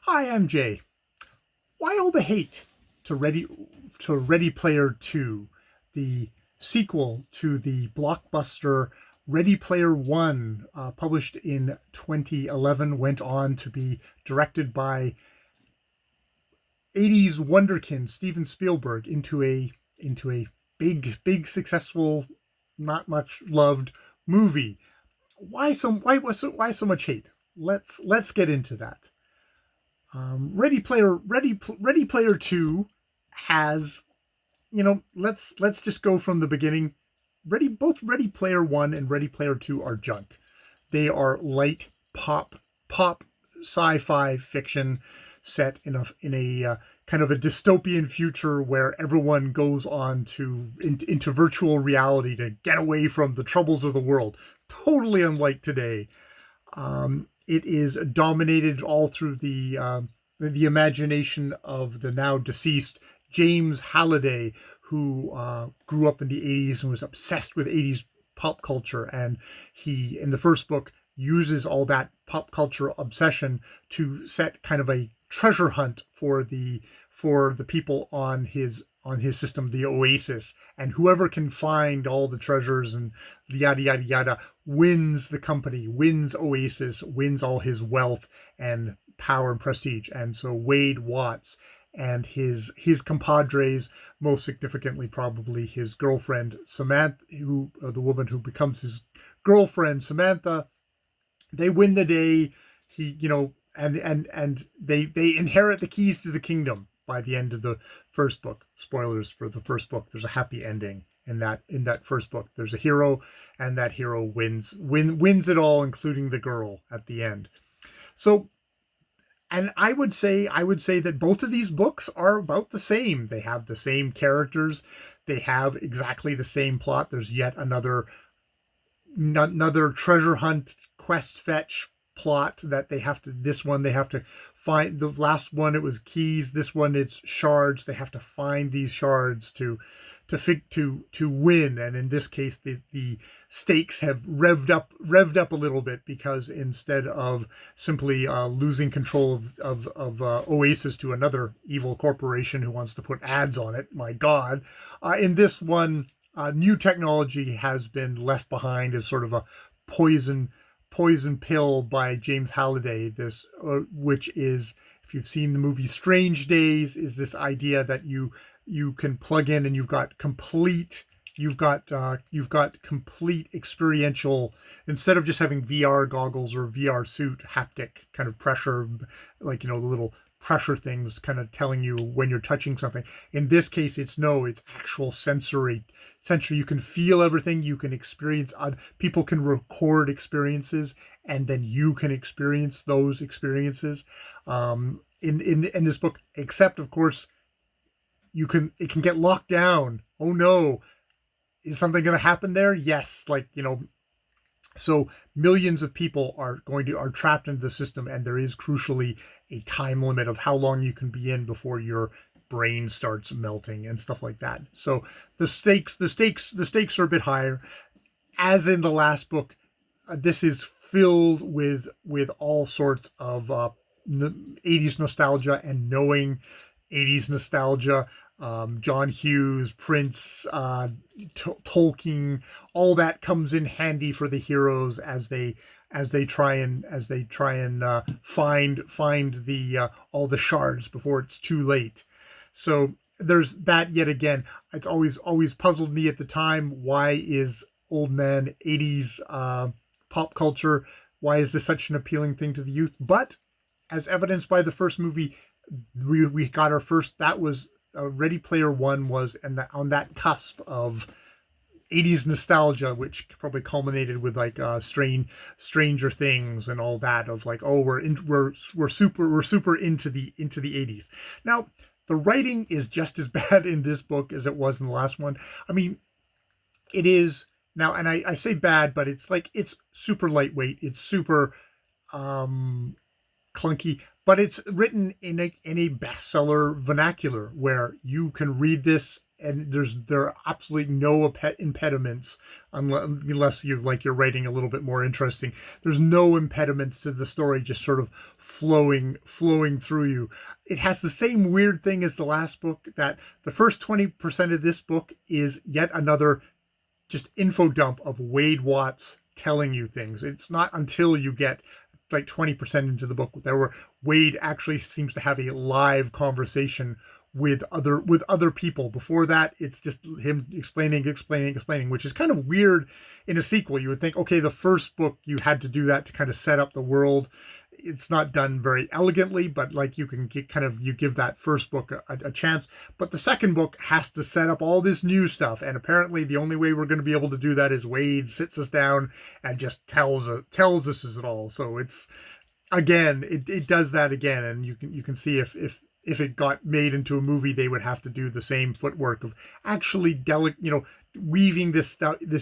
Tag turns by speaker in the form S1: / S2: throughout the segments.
S1: Hi, I'm Jay. Why all the hate to Ready Player 2, the sequel to the blockbuster Ready Player 1, published in 2011, went on to be directed by 80s wonderkin Steven Spielberg into a big successful, not much loved movie. Why so much hate? Let's get into that. Ready Player Two has, let's just go from the beginning. Both Ready Player One and Ready Player Two are junk. They are light pop sci-fi fiction set in a kind of a dystopian future where everyone goes on into virtual reality to get away from the troubles of the world. Totally unlike today. It is dominated all through the imagination of the now deceased James Halliday, who grew up in the 80s and was obsessed with 80s pop culture. And he, in the first book, uses all that pop culture obsession to set kind of a treasure hunt for the people on his system, the Oasis, and whoever can find all the treasures and yada yada yada wins the company, wins Oasis, wins all his wealth and power and prestige. And so Wade Watts and his compadres, most significantly probably his girlfriend Samantha, who the woman who becomes his girlfriend Samantha, they win the day. He, and they inherit the keys to the kingdom by the end of the first book. Spoilers for the first book. There's a happy ending in that first book. There's a hero, and that hero wins it all, including the girl at the end. So, and I would say that both of these books are about the same. They have the same characters. They have exactly the same plot. There's yet another treasure hunt quest fetch plot that they have to find. The last one, it was keys. This one, it's shards. They have to find these shards to win. And in this case, the stakes have revved up a little bit, because instead of simply losing control of Oasis to another evil corporation who wants to put ads on it, my God, in this one, new technology has been left behind as sort of a poison poison pill by James Halliday. This, which is, if you've seen the movie Strange Days, is this idea that you can plug in and you've got complete experiential, instead of just having VR goggles or VR suit haptic kind of pressure, like, the little pressure things kind of telling you when you're touching something. In this case, it's actual sensory. You can feel everything. You can experience. People can record experiences, and then you can experience those experiences. In this book, except of course, it can get locked down. Oh no, is something going to happen there? Yes, so millions of people are trapped into the system, and there is crucially a time limit of how long you can be in before your brain starts melting and stuff like that. So the stakes are a bit higher. As in the last book, this is filled with all sorts of 80s nostalgia and knowing 80s nostalgia. John Hughes, Prince, Tolkien, all that comes in handy for the heroes as they try and find the all the shards before it's too late. So there's that. Yet again, it's always puzzled me at the time. Why is old man 80s pop culture? Why is this such an appealing thing to the youth? But as evidenced by the first movie, we got our first. That was Ready Player One was on that cusp of 80s nostalgia, which probably culminated with like Stranger Things and all that, of like, oh, we're super into the 80s. Now, the writing is just as bad in this book as it was in the last one. I mean, it is now, and I say bad, but it's super lightweight. It's super um clunky. but it's written in a bestseller vernacular where you can read this and there are absolutely no impediments unless you like you're writing a little bit more interesting. There's no impediments to the story just sort of flowing through you. It has the same weird thing as the last book, that the first 20% of this book is yet another just info dump of Wade Watts telling you things. It's not until you get like 20% into the book that where Wade actually seems to have a live conversation with other people. Before that, it's just him explaining, which is kind of weird in a sequel. You would think, okay, the first book you had to do that to kind of set up the world. It's not done very elegantly, but like you can get kind of, you give that first book a chance. But the second book has to set up all this new stuff, and apparently the only way we're going to be able to do that is Wade sits us down and just tells us it all. So it's, again, it does that again, and you can see if it got made into a movie, they would have to do the same footwork of actually weaving this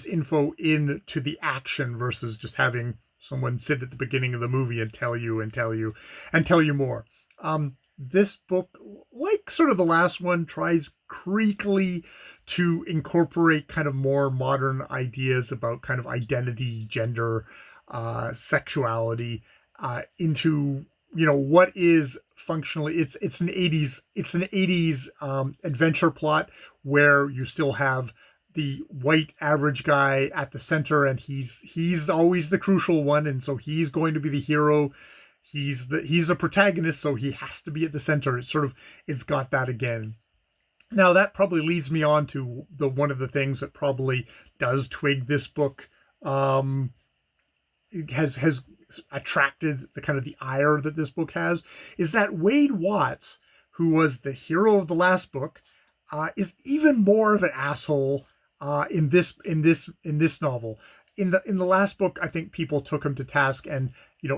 S1: info into the action versus just having someone sit at the beginning of the movie and tell you more. This book, like sort of the last one, tries creakily to incorporate kind of more modern ideas about kind of identity, gender, sexuality, into what is functionally, it's an 80s adventure plot where you still have the white average guy at the center, and he's always the crucial one, and so he's going to be the hero. He's the protagonist, so he has to be at the center. It's got that again. Now that probably leads me on to the one of the things that probably does twig this book, has attracted the kind of the ire that this book has, is that Wade Watts, who was the hero of the last book, is even more of an asshole in this novel. In the last book, I think people took him to task, and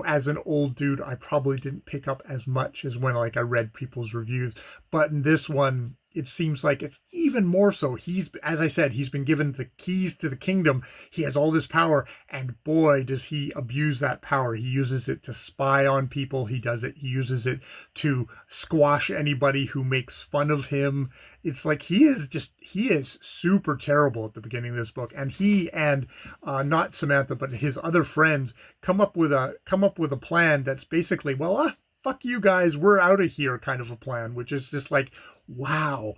S1: as an old dude, I probably didn't pick up as much as when like I read people's reviews. But in this one, it seems like it's even more so. As I said, he's been given the keys to the kingdom. He has all this power, and boy, does he abuse that power. He uses it to spy on people. He uses it to squash anybody who makes fun of him. It's like he is super terrible at the beginning of this book. And he and not Samantha, but his other friends come up with a plan that's basically, well, fuck you guys, we're out of here kind of a plan, which is just like, wow,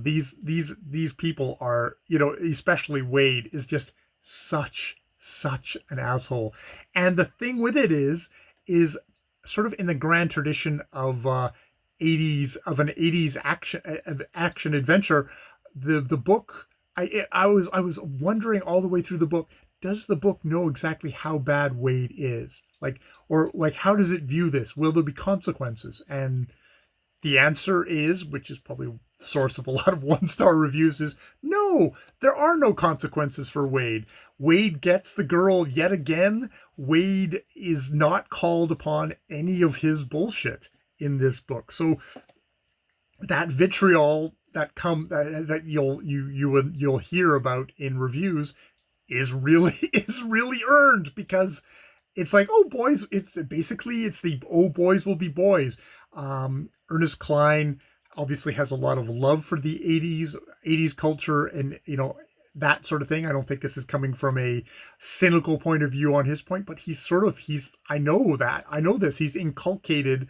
S1: these people are, especially Wade is just such an asshole. And the thing with it is sort of in the grand tradition of 80s action adventure, the book, I was wondering all the way through the book, does the book know exactly how bad Wade is? Or how does it view this? Will there be consequences? And the answer is, which is probably the source of a lot of one-star reviews, is no, there are no consequences for Wade. Wade gets the girl yet again. Wade is not called upon any of his bullshit in this book. So that vitriol that you'll hear about in reviews is really earned, because it's like, oh boys, it's the oh boys will be boys. Ernest Cline obviously has a lot of love for the 80s culture and that sort of thing. I don't think this is coming from a cynical point of view on his point, but I know this. He's inculcated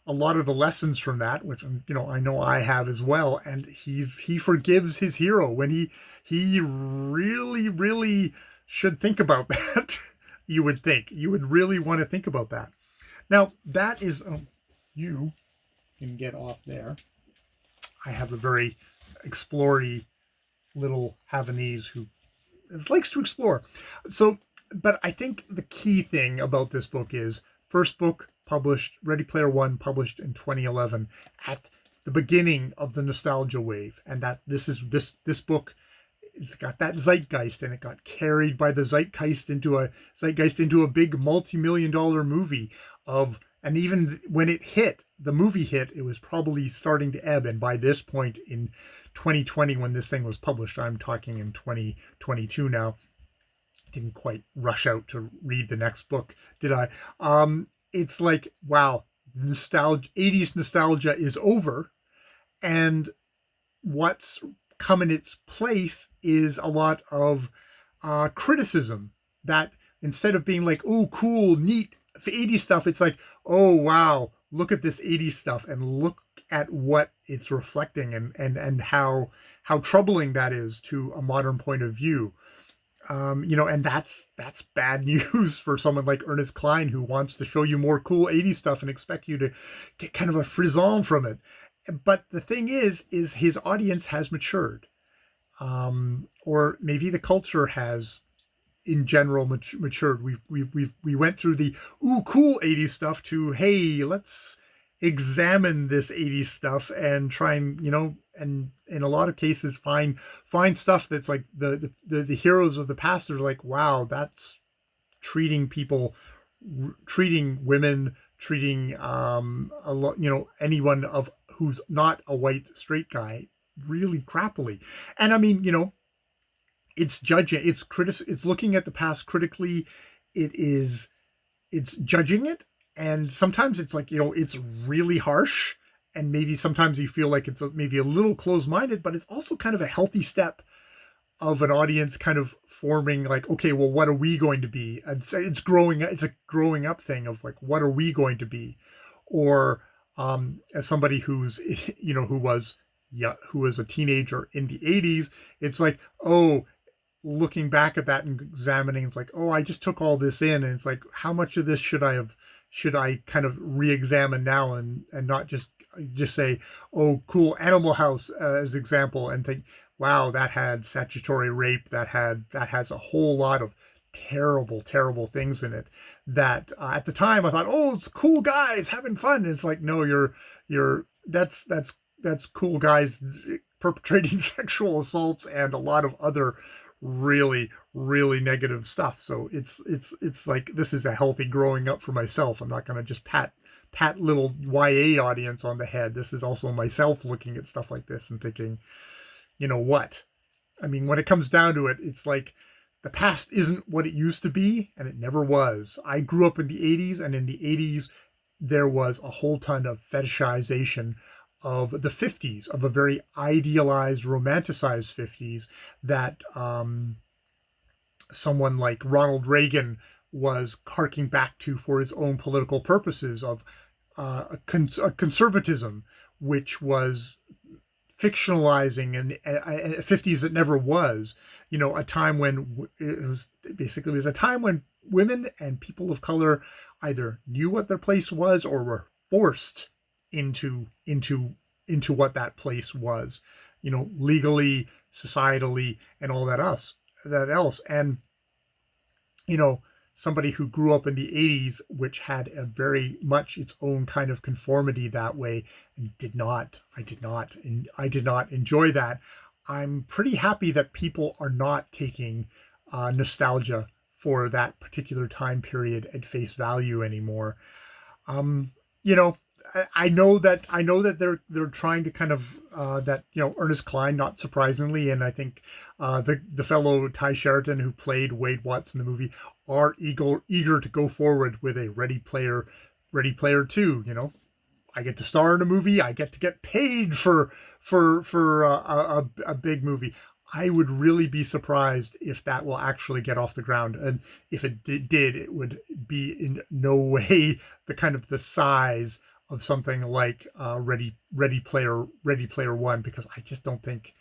S1: a lot of the lessons from that, which I know I have as well. And he forgives his hero when he really should think about that. You would think. You would really want to think about that. Now, that is, you can get off there. I have a very explory little Havanese who likes to explore. So, but I think the key thing about this book is, first book published, Rdy Plyr 1, published in 2011, at the beginning of the nostalgia wave. And that this book, it's got that zeitgeist, and it got carried by the zeitgeist into a big multi-million-dollar movie and even when the movie hit, it was probably starting to ebb. And by this point in 2020, when this thing was published, I'm talking in 2022 now, didn't quite rush out to read the next book, did I? It's like, wow, nostalgia, 80s nostalgia is over, and what's come in its place is a lot of criticism that instead of being like, oh, cool, neat 80s stuff, it's like, oh, wow, look at this 80s stuff and look at what it's reflecting, and how troubling that is to a modern point of view. And that's bad news for someone like Ernest Cline, who wants to show you more cool 80s stuff and expect you to get kind of a frisson from it. But the thing is his audience has matured, or maybe the culture has in general matured. We went through the ooh cool 80s stuff to, hey, let's examine this 80s stuff and try and, and in a lot of cases find stuff that's like the heroes of the past are like, wow, that's treating people, treating women, treating a lot, anyone of who's not a white straight guy really crappily. And I mean, it's judging, it's looking at the past critically. It's judging it, and sometimes it's like, it's really harsh, and maybe sometimes you feel like it's maybe a little closed-minded, but it's also kind of a healthy step of an audience kind of forming like, okay, well, what are we going to be? And it's a growing up thing of like, what are we going to be? Or as somebody who's who was a teenager in the 80s, it's like, oh, looking back at that and examining, it's like, oh, I just took all this in, and it's like, how much of this should I kind of re-examine now, and not just say, oh, cool, Animal House as example, and think, wow, that had statutory rape, that has a whole lot of terrible things in it, that at the time I thought, oh, it's cool guys having fun, and it's like, no, you're that's cool guys perpetrating sexual assaults and a lot of other really negative stuff. So it's like, this is a healthy growing up for myself. I'm not going to just pat little YA audience on the head. This is also myself looking at stuff like this and thinking, what? I mean, when it comes down to it, it's like the past isn't what it used to be, and it never was. I grew up in the 80s, and in the 80s, there was a whole ton of fetishization of the 50s, of a very idealized, romanticized 50s that someone like Ronald Reagan was harking back to for his own political purposes, of a conservatism, which was fictionalizing and a 50s that never was, a time when it was a time when women and people of color either knew what their place was or were forced into what that place was, legally, societally, and all that else. And somebody who grew up in the 80s, which had a very much its own kind of conformity that way, and I did not enjoy that. I'm pretty happy that people are not taking nostalgia for that particular time period at face value anymore. Um, you know, I know that they're trying to kind of that, Ernest Cline, not surprisingly, and I think the fellow Ty Sheridan who played Wade Watts in the movie are eager to go forward with a Ready Player Two. I get to star in a movie. I get paid for a big movie. I would really be surprised if that will actually get off the ground, and if it did, it would be in no way the kind of the size of something like Ready Player One, because I just don't think,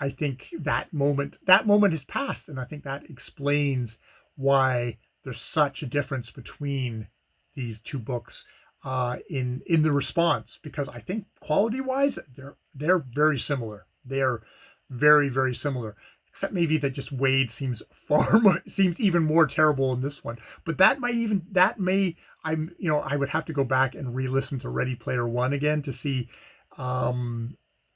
S1: I think that moment has passed, and I think that explains why there's such a difference between these two books in the response, because I think quality wise they're very similar. They're very similar, except maybe that just Wade seems seems even more terrible in this one. But that may I would have to go back and re-listen to Ready Player One again to see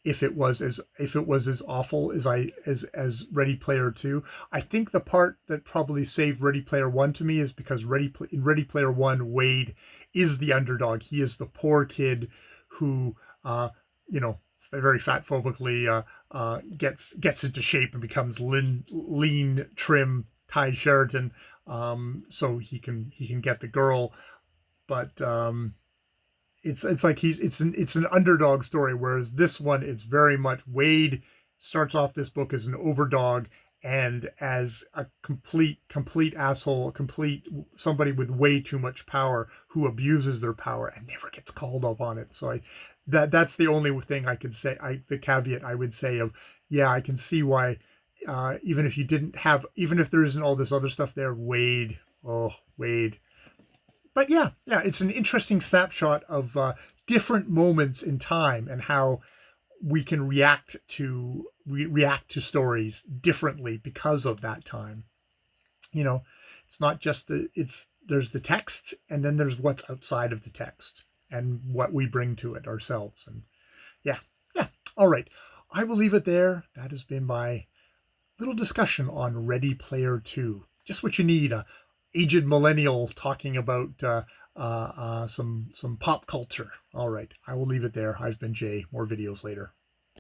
S1: if it was as awful as Ready Player Two. I think the part that probably saved Ready Player One to me is because in Ready Player One, Wade is the underdog. He is the poor kid who very fat phobically gets into shape and becomes lean, trim Ty Sheridan, so he can get the girl. But it's like it's an underdog story, whereas this one, it's very much Wade starts off this book as an overdog and as a complete asshole, a complete somebody with way too much power who abuses their power and never gets called up on it. So that's the only thing I could say. The caveat I would say of, yeah, I can see why, even if you didn't have, even if there isn't all this other stuff there, Wade, oh Wade. But yeah, it's an interesting snapshot of different moments in time and how we can react to stories differently because of that time. You know, it's not just there's the text, and then there's what's outside of the text and what we bring to it ourselves. And yeah, yeah. All right, I will leave it there. That has been my little discussion on Rdy Plyr Tw. Just what you need, a aged millennial talking about some pop culture. All right, I will leave it there. I've been Jay. More videos later.